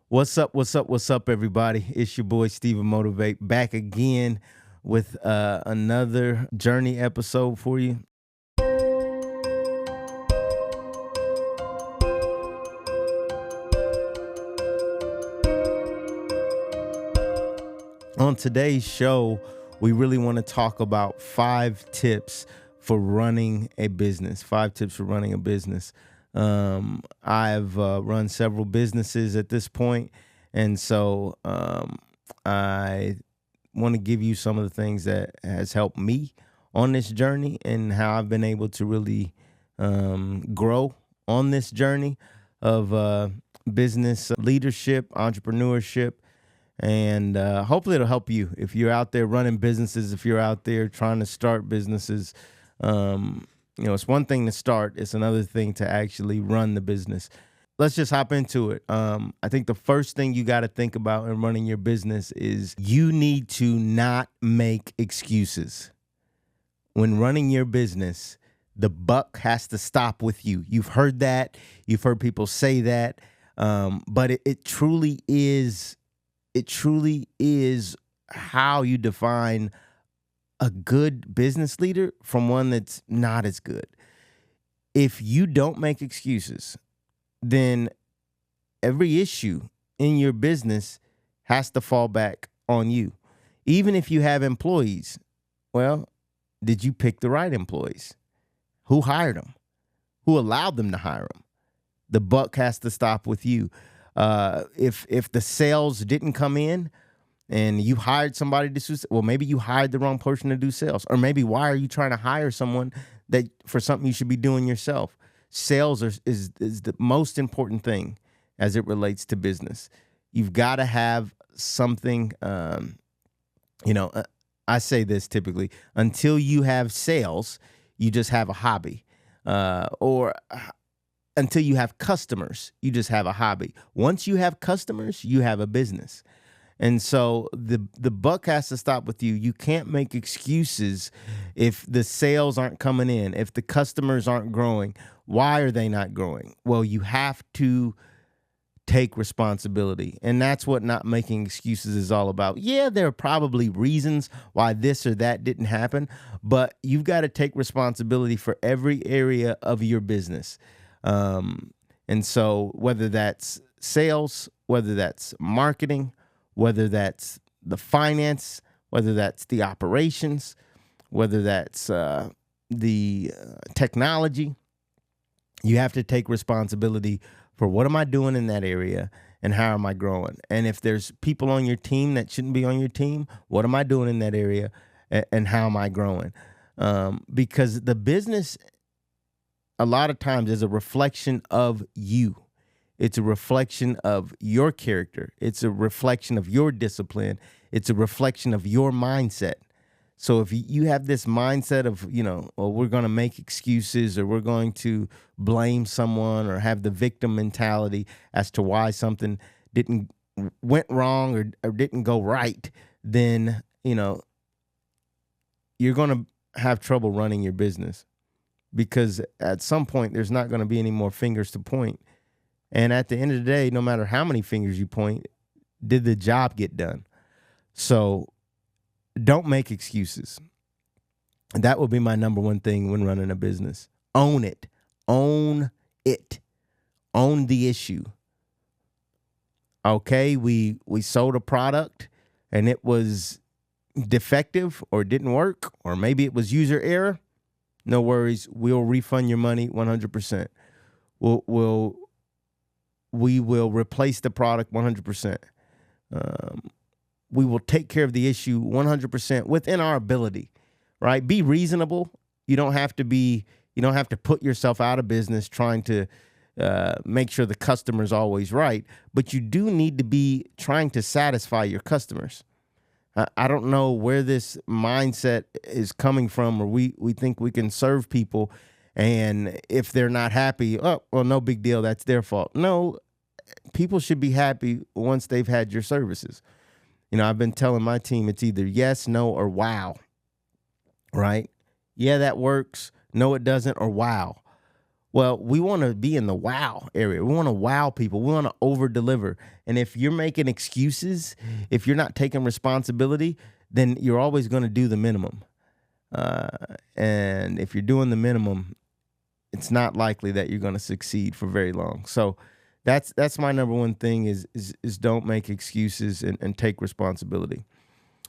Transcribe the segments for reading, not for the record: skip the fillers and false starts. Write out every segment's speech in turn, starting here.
What's up? What's up? What's up, everybody? It's your boy StephenMotivate back again with another journey episode for you. On today's show, we really want to talk about 5 tips for running a business. 5 tips for running a business. I've run several businesses at this point, and so I want to give you some of the things that has helped me on this journey and how I've been able to really grow on this journey of business leadership, entrepreneurship, and hopefully it'll help you if you're out there running businesses, if you're out there trying to start businesses. It's one thing to start, it's another thing to actually run the business. Let's just hop into it. I think the first thing you got to think about in running your business is you need to not make excuses. When running your business, the buck has to stop with you. You've heard that. You've heard people say that. But it truly is how you define a good business leader from one that's not as good. If you don't make excuses, then every issue in your business has to fall back on you. Even if you have employees, well, did you pick the right employees? Who hired them? Who allowed them to hire them? The buck has to stop with you. If the sales didn't come in and you hired somebody to do, well, maybe you hired the wrong person to do sales, or maybe why are you trying to hire someone that for something you should be doing yourself? Sales is the most important thing as it relates to business. You've got to have something. I say this typically: until you have sales, you just have a hobby, or until you have customers, you just have a hobby. Once you have customers, you have a business. And so the buck has to stop with you. You can't make excuses if the sales aren't coming in, if the customers aren't growing. Why are they not growing? Well, you have to take responsibility. And that's what not making excuses is all about. Yeah, there are probably reasons why this or that didn't happen, but you've got to take responsibility for every area of your business. And so whether that's sales, whether that's marketing, whether that's the finance, whether that's the operations, whether that's the technology, you have to take responsibility for what am I doing in that area and how am I growing? And if there's people on your team that shouldn't be on your team, what am I doing in that area and how am I growing? Because the business a lot of times is a reflection of you. It's a reflection of your character. It's a reflection of your discipline. It's a reflection of your mindset. So if you have this mindset of, well, we're going to make excuses or we're going to blame someone or have the victim mentality as to why something went wrong or didn't go right, then, you're going to have trouble running your business. Because at some point, there's not going to be any more fingers to point. And at the end of the day, no matter how many fingers you point, did the job get done? So don't make excuses. That will be my number one thing when running a business. Own it. Own it. Own the issue. Okay, we sold a product and it was defective or didn't work, or maybe it was user error. No worries. We'll refund your money 100%. We will replace the product 100%. We will take care of the issue 100% within our ability, right? Be reasonable. You don't have to put yourself out of business trying to make sure the customer's always right, but you do need to be trying to satisfy your customers. I don't know where this mindset is coming from, or we think we can serve people, and if they're not happy, oh, well, no big deal, that's their fault. No, people should be happy once they've had your services. I've been telling my team it's either yes, no, or wow, right? Yeah, that works. No, it doesn't, or wow. Well, we want to be in the wow area. We want to wow people. We want to over deliver. And if you're making excuses, if you're not taking responsibility, then you're always going to do the minimum. Uh, and if you're doing the minimum, it's not likely that you're going to succeed for very long. So that's my number one thing is don't make excuses and take responsibility.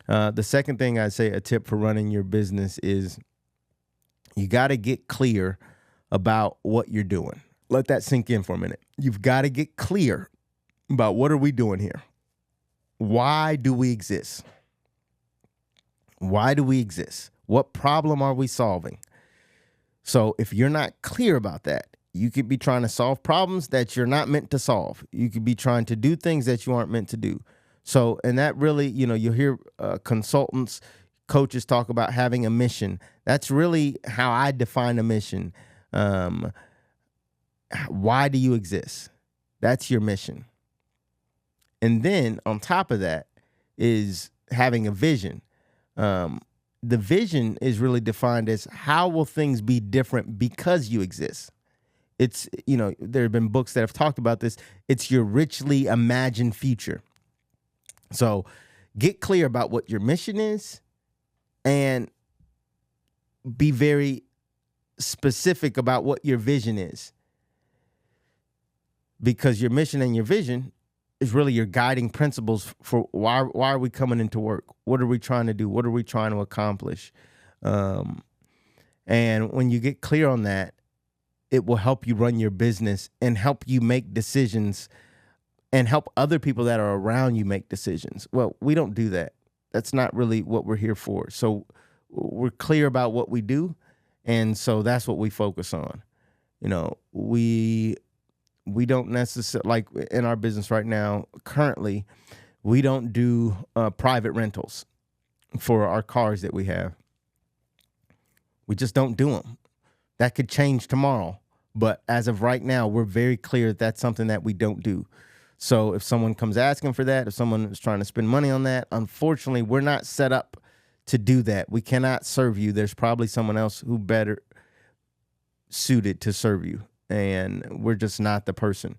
The second thing I'd say, a tip for running your business, is you got to get clear about what you're doing. Let that sink in for a minute. You've got to get clear about what are we doing here? Why do we exist? Why do we exist? What problem are we solving? So if you're not clear about that, you could be trying to solve problems that you're not meant to solve. You could be trying to do things that you aren't meant to do. So, and that really, you'll hear consultants, coaches talk about having a mission. That's really how I define a mission. Why do you exist? That's your mission. And then on top of that is having a vision. The vision is really defined as how will things be different because you exist. It's, there have been books that have talked about this. It's your richly imagined future. So get clear about what your mission is and be very specific about what your vision is. Because your mission and your vision is really your guiding principles for why are we coming into work? What are we trying to do? What are we trying to accomplish? And when you get clear on that, it will help you run your business and help you make decisions and help other people that are around you make decisions. Well, we don't do that. That's not really what we're here for. So we're clear about what we do, and so that's what we focus on. We don't necessarily, like in our business right now, currently, we don't do private rentals for our cars that we have. We just don't do them. That could change tomorrow. But as of right now, we're very clear that that's something that we don't do. So if someone comes asking for that, if someone is trying to spend money on that, unfortunately, we're not set up to do that. We cannot serve you. There's probably someone else who better suited to serve you. And we're just not the person.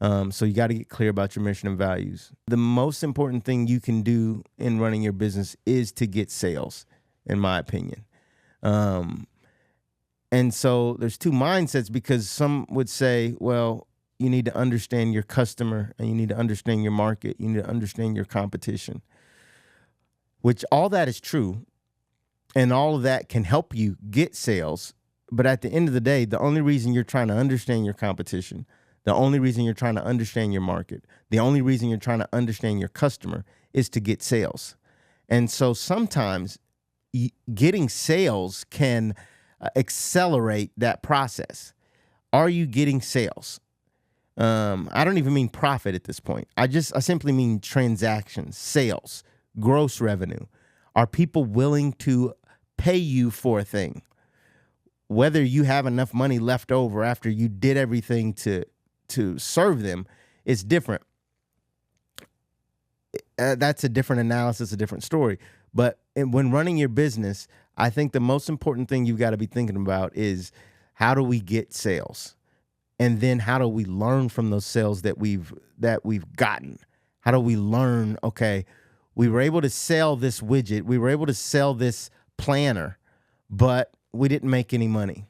So you got to get clear about your mission and values. The most important thing you can do in running your business is to get sales, in my opinion. And so there's two mindsets, because some would say, well, you need to understand your customer and you need to understand your market. You need to understand your competition, which all that is true. And all of that can help you get sales. But at the end of the day, the only reason you're trying to understand your competition, the only reason you're trying to understand your market, the only reason you're trying to understand your customer is to get sales. And so sometimes getting sales can accelerate that process. Are you getting sales? I don't even mean profit at this point. I simply mean transactions, sales, gross revenue. Are people willing to pay you for a thing? Whether you have enough money left over after you did everything to serve them is different. That's a different analysis, a different story. But when running your business, I think the most important thing you've got to be thinking about is, how do we get sales? And then how do we learn from those sales that we've gotten? How do we learn, okay, we were able to sell this widget, we were able to sell this planner, but we didn't make any money.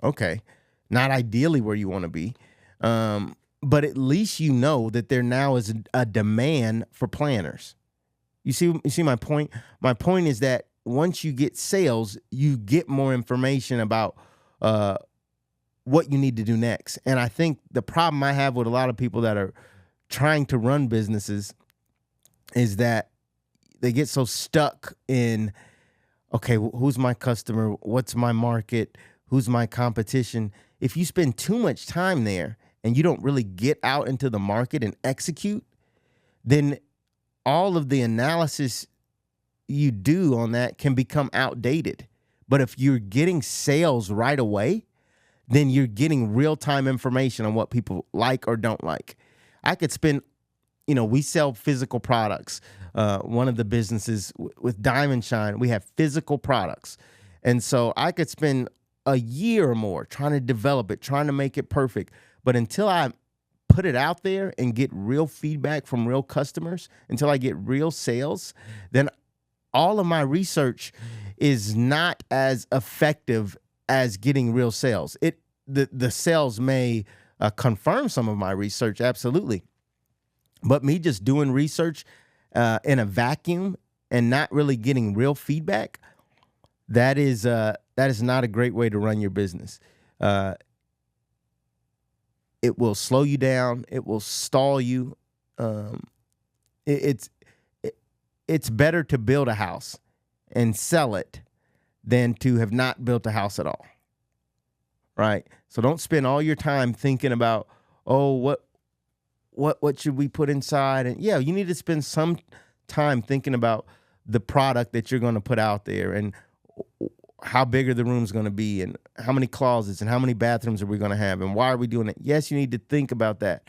Okay, not ideally where you want to be, but at least you know that there now is a demand for planners. You see my point? My point is that once you get sales, you get more information about what you need to do next. And I think the problem I have with a lot of people that are trying to run businesses is that they get so stuck in, okay, who's my customer? What's my market? Who's my competition? If you spend too much time there and you don't really get out into the market and execute, then all of the analysis you do on that can become outdated. But if you're getting sales right away, then you're getting real-time information on what people like or don't like. I could spend, we sell physical products. One of the businesses with Diamond Shine, we have physical products. And so I could spend a year or more trying to develop it, trying to make it perfect. But until I put it out there and get real feedback from real customers, until I get real sales, then all of my research is not as effective as getting real sales. The sales may confirm some of my research, absolutely. But me just doing research in a vacuum and not really getting real feedback, that is not a great way to run your business. It will slow you down. It will stall you. It's better to build a house and sell it than to have not built a house at all. Right? So don't spend all your time thinking about, oh, what should we put inside? And yeah, you need to spend some time thinking about the product that you're going to put out there and how big are the rooms going to be and how many closets and how many bathrooms are we going to have and why are we doing it? Yes, you need to think about that.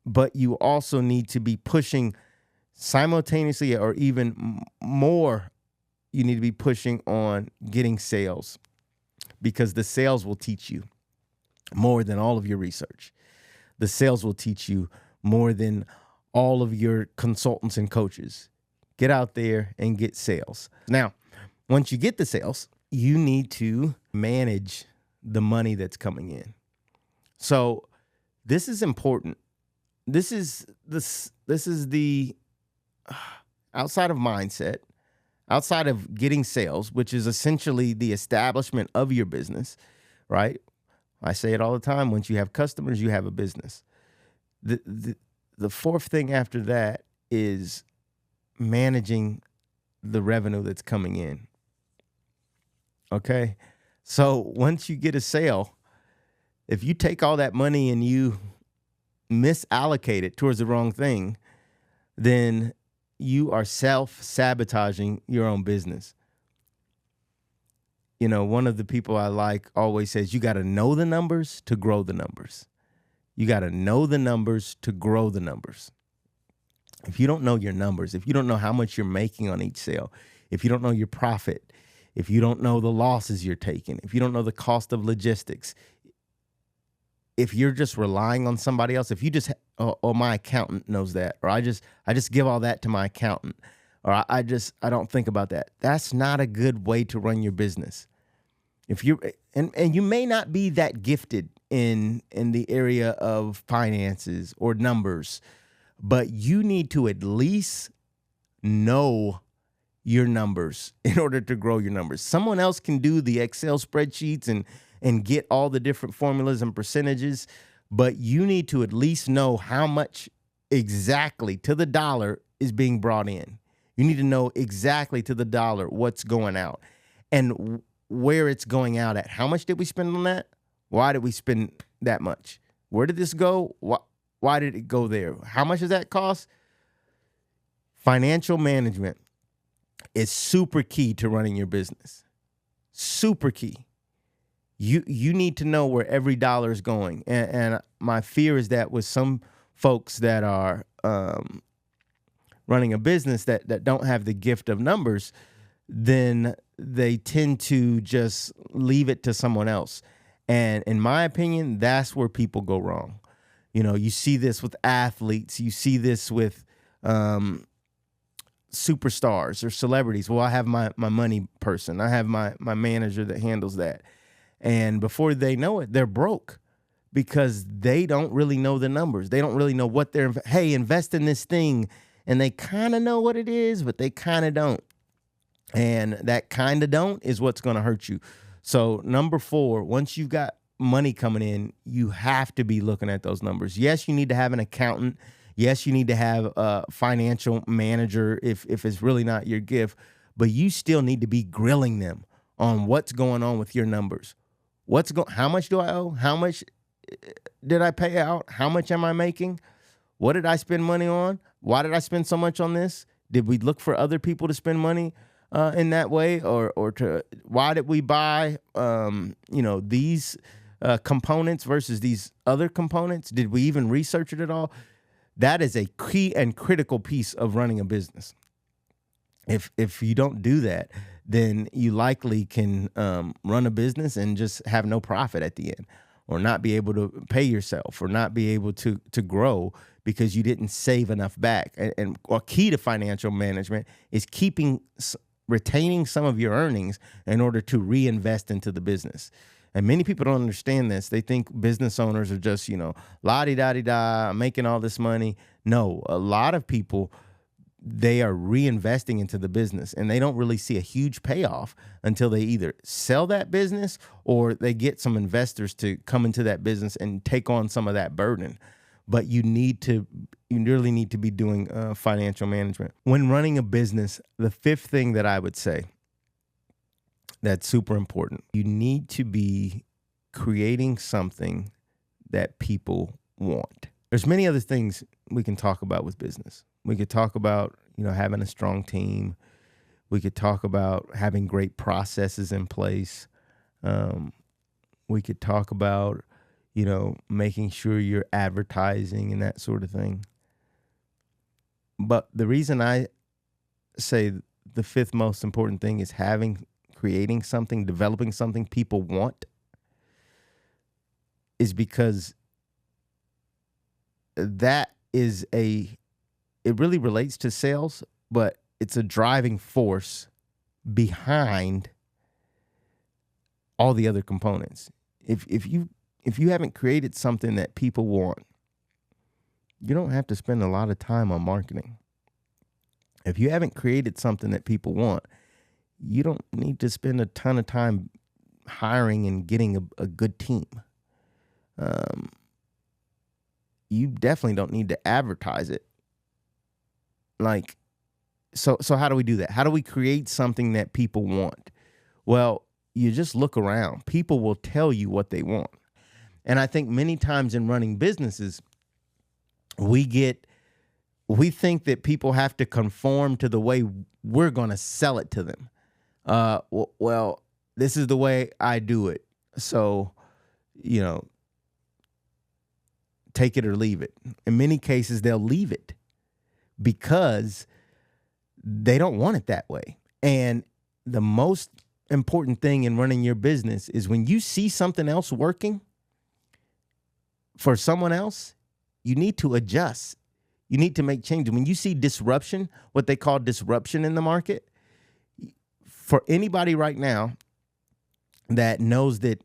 But you also need to be pushing simultaneously, or even more, you need to be pushing on getting sales, because the sales will teach you more than all of your research. The sales will teach you more than all of your consultants and coaches. Get out there and get sales. Now, once you get the sales, you need to manage the money that's coming in. So this is important. This is the outside of mindset, outside of getting sales, which is essentially the establishment of your business, right? I say it all the time. Once you have customers, you have a business. The fourth thing after that is managing the revenue that's coming in. Okay? So once you get a sale, if you take all that money and you misallocate it towards the wrong thing, then you are self-sabotaging your own business. You know, one of the people I like always says, you got to know the numbers to grow the numbers. You got to know the numbers to grow the numbers. If you don't know your numbers, if you don't know how much you're making on each sale, if you don't know your profit, if you don't know the losses you're taking, if you don't know the cost of logistics, if you're just relying on somebody else, if you just, oh, my accountant knows that, or I just give all that to my accountant, or I don't think about that. That's not a good way to run your business. If you and you may not be that gifted in the area of finances or numbers, but you need to at least know your numbers in order to grow your numbers. Someone else can do the Excel spreadsheets and get all the different formulas and percentages, but you need to at least know how much exactly to the dollar is being brought in. You need to know exactly to the dollar what's going out and where it's going out at. How much did we spend on that? Why did we spend that much? Where did this go? Why did it go there? How much does that cost? Financial management is super key to running your business. Super key. You need to know where every dollar is going. And my fear is that with some folks that are running a business that don't have the gift of numbers, then they tend to just leave it to someone else. And in my opinion, that's where people go wrong. You know, you see this with athletes. You see this with superstars or celebrities. Well, I have my money person. I have my manager that handles that. And before they know it, they're broke because they don't really know the numbers. They don't really know what hey, invest in this thing. And they kind of know what it is, but they kind of don't. And that kind of don't is what's going to hurt you. So number 4, once you've got money coming in, you have to be looking at those numbers. Yes, you need to have an accountant. Yes, you need to have a financial manager if it's really not your gift, but you still need to be grilling them on what's going on with your numbers. How much do I owe? How much did I pay out? How much am I making? What did I spend money on? Why did I spend so much on this? Did we look for other people to spend money in that way, or why did we buy these components versus these other components? Did we even research it at all? That is a key and critical piece of running a business. If you don't do that, then you likely can run a business and just have no profit at the end, or not be able to pay yourself, or not be able to grow because you didn't save enough back. And a key to financial management is retaining some of your earnings in order to reinvest into the business. And many people don't understand this. They think business owners are just, la-di-da-di-da, making all this money. No, a lot of people, they are reinvesting into the business, and they don't really see a huge payoff until they either sell that business or they get some investors to come into that business and take on some of that burden. But you really need to be doing financial management. When running a business, the fifth thing that I would say that's super important, you need to be creating something that people want. There's many other things we can talk about with business. We could talk about, having a strong team. We could talk about having great processes in place. We could talk about, making sure you're advertising and that sort of thing. But the reason I say the fifth most important thing is creating something, developing something people want, is because it really relates to sales, but it's a driving force behind all the other components. If you haven't created something that people want, you don't have to spend a lot of time on marketing. If you haven't created something that people want, you don't need to spend a ton of time hiring and getting a good team. You definitely don't need to advertise it. So how do we do that? How do we create something that people want? Well, you just look around. People will tell you what they want. And I think many times in running businesses, we think that people have to conform to the way we're going to sell it to them. Well, this is the way I do it. So, take it or leave it. In many cases, they'll leave it because they don't want it that way. And the most important thing in running your business is when you see something else working for someone else, you need to adjust. You need to make changes. When you see disruption, what they call disruption in the market, for anybody right now that knows that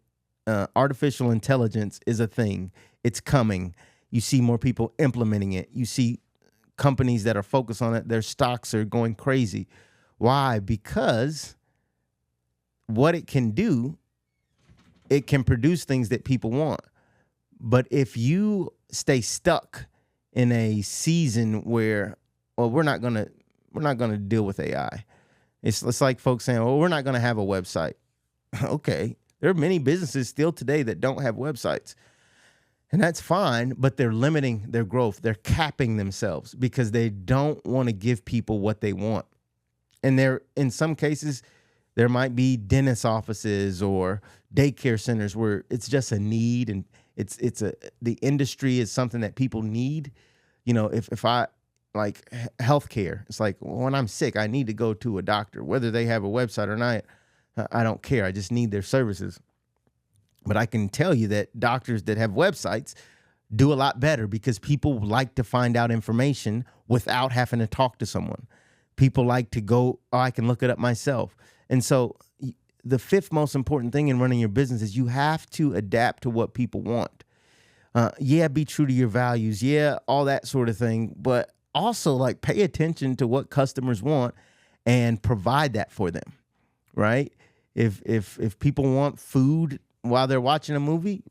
artificial intelligence is a thing, it's coming. You see more people implementing it. You see companies that are focused on it, their stocks are going crazy. Why? Because what it can do, it can produce things that people want. But if you stay stuck in a season where, well, we're not gonna deal with AI. It's like folks saying, well, we're not gonna have a website. Okay. There are many businesses still today that don't have websites. And that's fine, but they're limiting their growth. They're capping themselves because they don't want to give people what they want. And in some cases, there might be dentist offices or daycare centers where it's just a need, and the industry is something that people need. If I like healthcare, it's like, when I'm sick, I need to go to a doctor, whether they have a website or not. I don't care. I just need their services. But I can tell you that doctors that have websites do a lot better because people like to find out information without having to talk to someone. People like to go, I can look it up myself. And so the fifth most important thing in running your business is you have to adapt to what people want. Be true to your values. All that sort of thing. But also pay attention to what customers want and provide that for them, right? If people want food while they're watching a movie,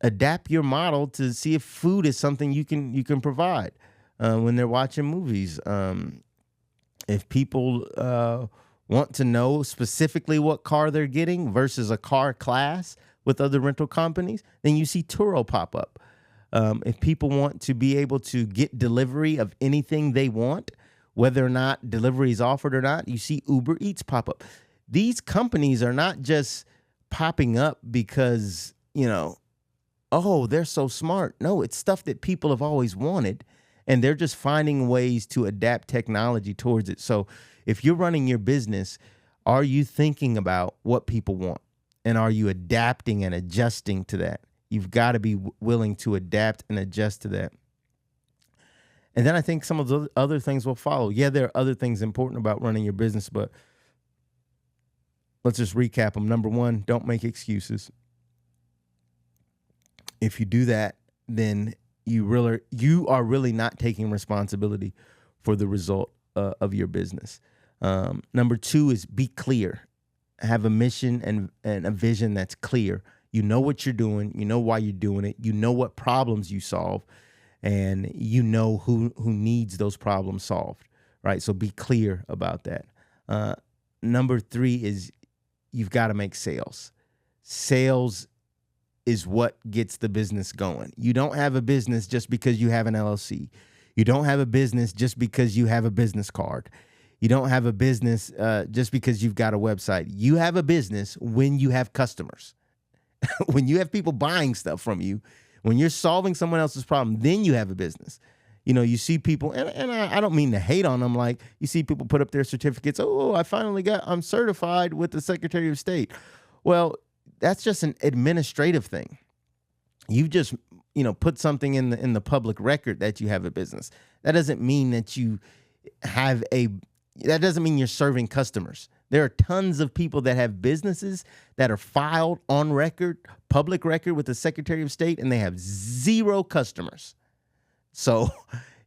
adapt your model to see if food is something you can provide when they're watching movies. If people want to know specifically what car they're getting versus a car class with other rental companies, then you see TURO pop up. If people want to be able to get delivery of anything they want, whether or not delivery is offered or not, you see Uber Eats pop up. These companies are not just popping up because, they're so smart. No, it's stuff that people have always wanted, and they're just finding ways to adapt technology towards it. So if you're running your business, Are you thinking about what people want? And are you adapting and adjusting to that? You've got to be willing to adapt and adjust to that. And then I think some of the other things will follow. Yeah, there are other things important about running your business, but let's just recap them. Number one, don't make excuses. If you do that, then you are really not taking responsibility for the result of your business. Number two is be clear. Have a mission and a vision that's clear. You know what you're doing. You know why you're doing it. You know what problems you solve, and you know who needs those problems solved, right? So be clear about that. Number three is you've got to make sales. Sales is what gets the business going. You don't have a business just because you have an LLC. You don't have a business just because you have a business card. You don't have a business just because you've got a website. You have a business when you have customers. When you have people buying stuff from you, when you're solving someone else's problem, then you have a business. You know, you see people, and I don't mean to hate on them. Like, you see people put up their certificates. Oh, I'm certified with the Secretary of State. Well, that's just an administrative thing. You've just, put something in the public record that you have a business. That doesn't mean that that doesn't mean you're serving customers. There are tons of people that have businesses that are filed on record, public record with the Secretary of State, and they have 0 customers. So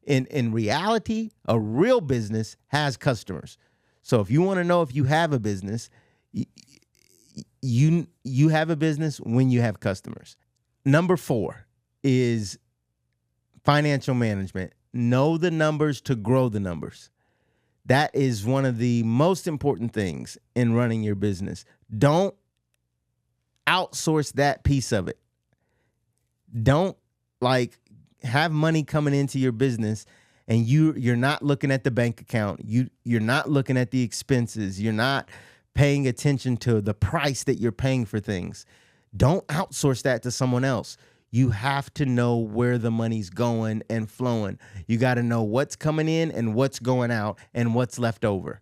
in reality, a real business has customers. So if you want to know if you have a business, you have a business when you have customers. Number 4 is financial management. Know the numbers to grow the numbers. That is one of the most important things in running your business. Don't outsource that piece of it. Don't have money coming into your business and you're not looking at the bank account. You're not looking at the expenses. You're not paying attention to the price that you're paying for things. Don't outsource that to someone else. You have to know where the money's going and flowing. You got to know what's coming in and what's going out and what's left over.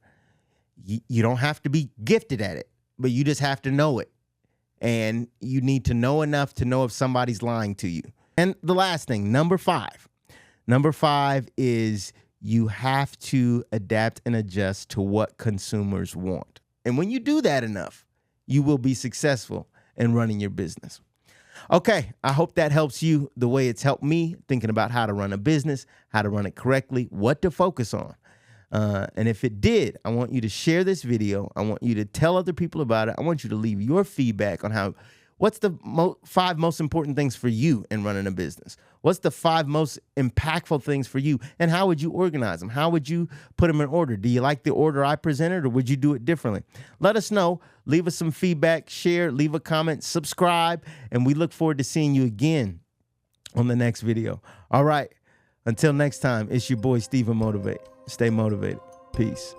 You don't have to be gifted at it, but you just have to know it. And you need to know enough to know if somebody's lying to you. And the last thing, number 5. Number 5 is you have to adapt and adjust to what consumers want. And when you do that enough, you will be successful in running your business. Okay, I hope that helps you the way it's helped me, thinking about how to run a business, how to run it correctly, what to focus on. And if it did, I want you to share this video. I want you to tell other people about it. I want you to leave your feedback on what's the 5 most important things for you in running a business? What's the 5 most impactful things for you? And how would you organize them? How would you put them in order? Do you like the order I presented, or would you do it differently? Let us know. Leave us some feedback, share, leave a comment, subscribe, and we look forward to seeing you again on the next video. All right. Until next time, it's your boy, StephenMotivate. Stay motivated. Peace.